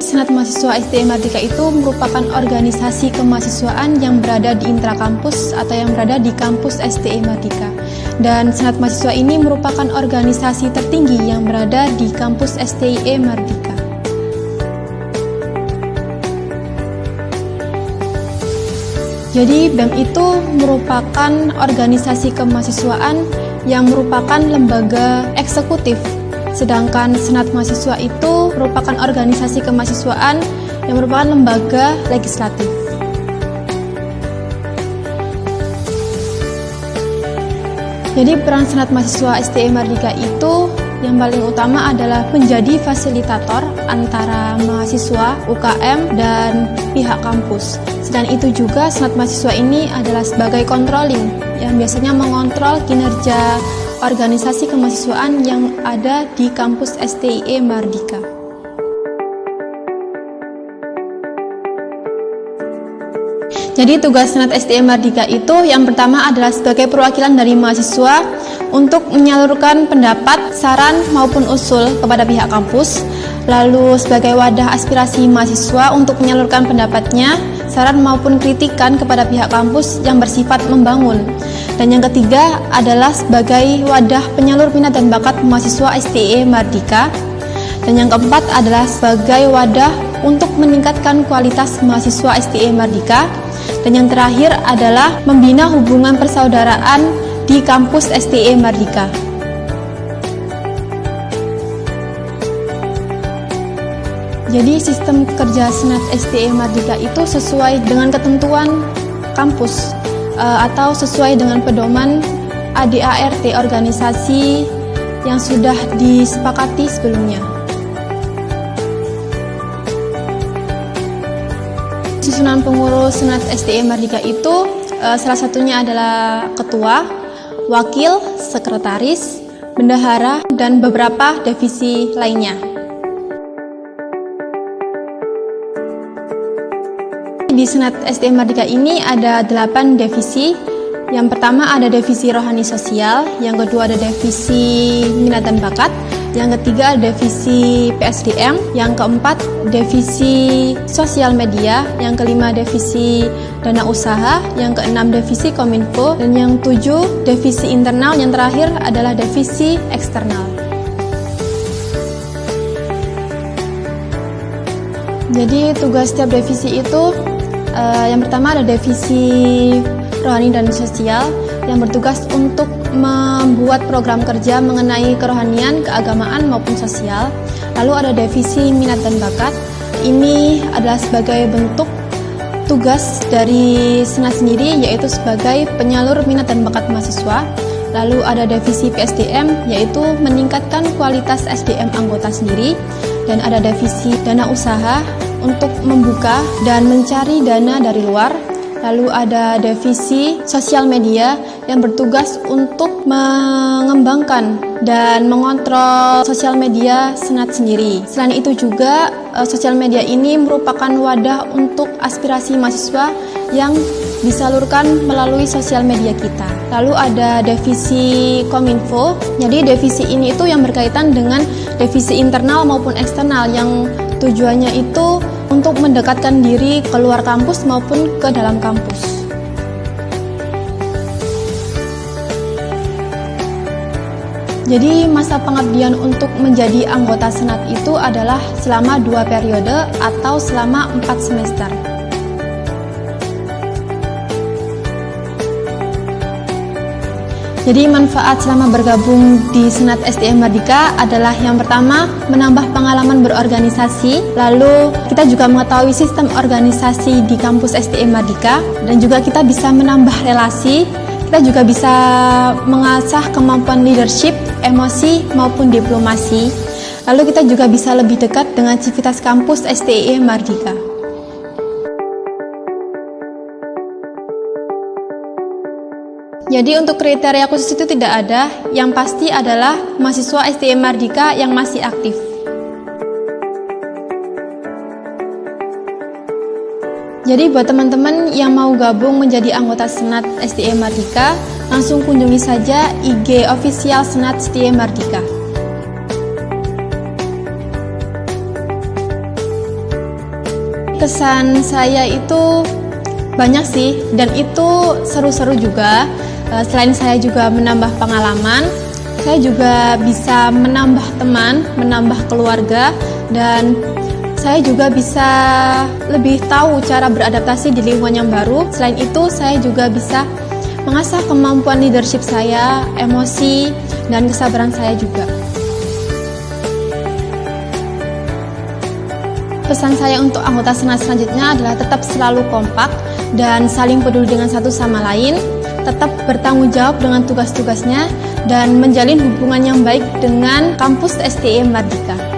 Senat Mahasiswa STM Mardika itu merupakan organisasi kemahasiswaan yang berada di intrakampus atau yang berada di kampus STM Mardika. Dan Senat Mahasiswa ini merupakan organisasi tertinggi yang berada di kampus STIE Mardika. Jadi BEM itu merupakan organisasi kemahasiswaan yang merupakan lembaga eksekutif. Sedangkan Senat Mahasiswa itu merupakan organisasi kemahasiswaan yang merupakan lembaga legislatif. Jadi peran Senat Mahasiswa STM Mardika itu yang paling utama adalah menjadi fasilitator antara mahasiswa, UKM, dan pihak kampus. Selain itu juga Senat Mahasiswa ini adalah sebagai controlling yang biasanya mengontrol kinerja organisasi kemahasiswaan yang ada di kampus STIE Mardika. Jadi tugas Senat STM Mardika itu yang pertama adalah sebagai perwakilan dari mahasiswa untuk menyalurkan pendapat, saran maupun usul kepada pihak kampus. Lalu sebagai wadah aspirasi mahasiswa untuk menyalurkan pendapatnya, saran maupun kritikan kepada pihak kampus yang bersifat membangun. Dan yang ketiga adalah sebagai wadah penyalur minat dan bakat mahasiswa STIE Mardika. Dan yang keempat adalah sebagai wadah untuk meningkatkan kualitas mahasiswa STIE Mardika. Dan yang terakhir adalah membina hubungan persaudaraan di kampus STIE Mardika. Jadi sistem kerja Senat STIE Mardika itu sesuai dengan ketentuan kampus atau sesuai dengan pedoman ADART organisasi yang sudah disepakati sebelumnya. Susunan pengurus Senat STIE Mardika itu salah satunya adalah ketua, wakil, sekretaris, bendahara, dan beberapa divisi lainnya. Di Senat STM Mardika ini ada 8 divisi. Yang pertama ada divisi rohani sosial, yang kedua ada divisi minat dan bakat, yang ketiga ada divisi PSDM, yang keempat divisi sosial media, yang kelima divisi dana usaha, yang keenam divisi kominfo, dan yang tujuh divisi internal, yang terakhir adalah divisi eksternal. Jadi tugas setiap divisi itu yang pertama ada divisi rohani dan sosial yang bertugas untuk membuat program kerja mengenai kerohanian, keagamaan maupun sosial. Lalu ada divisi minat dan bakat. Ini adalah sebagai bentuk tugas dari Senat sendiri, yaitu sebagai penyalur minat dan bakat mahasiswa. Lalu ada divisi PSDM, yaitu meningkatkan kualitas SDM anggota sendiri. Dan ada divisi dana usaha untuk membuka dan mencari dana dari luar. Lalu ada divisi sosial media yang bertugas untuk mengembangkan dan mengontrol sosial media Senat sendiri. Selain itu juga sosial media ini merupakan wadah untuk aspirasi mahasiswa yang disalurkan melalui sosial media kita. Lalu ada divisi kominfo. Jadi divisi ini itu yang berkaitan dengan divisi internal maupun eksternal yang tujuannya itu untuk mendekatkan diri keluar kampus maupun ke dalam kampus. Jadi masa pengabdian untuk menjadi anggota Senat itu adalah selama 2 periode atau selama 4 semester. Jadi manfaat selama bergabung di Senat STM Mardika adalah yang pertama menambah pengalaman berorganisasi, lalu kita juga mengetahui sistem organisasi di kampus STM Mardika, dan juga kita bisa menambah relasi, kita juga bisa mengasah kemampuan leadership, emosi maupun diplomasi, lalu kita juga bisa lebih dekat dengan civitas kampus STM Mardika. Jadi untuk kriteria khusus itu tidak ada, yang pasti adalah mahasiswa STM Mardika yang masih aktif. Jadi buat teman-teman yang mau gabung menjadi anggota Senat STM Mardika, langsung kunjungi saja IG official Senat STM Mardika. kesan saya itu banyak sih, dan itu seru-seru juga. Selain saya juga menambah pengalaman, saya juga bisa menambah teman, menambah keluarga, dan saya juga bisa lebih tahu cara beradaptasi di lingkungan yang baru. Selain itu, saya juga bisa mengasah kemampuan leadership saya, emosi, dan kesabaran saya juga. Pesan saya untuk anggota Senat selanjutnya adalah tetap selalu kompak dan saling peduli dengan satu sama lain, tetap bertanggung jawab dengan tugas-tugasnya, dan menjalin hubungan yang baik dengan kampus STI Mardika.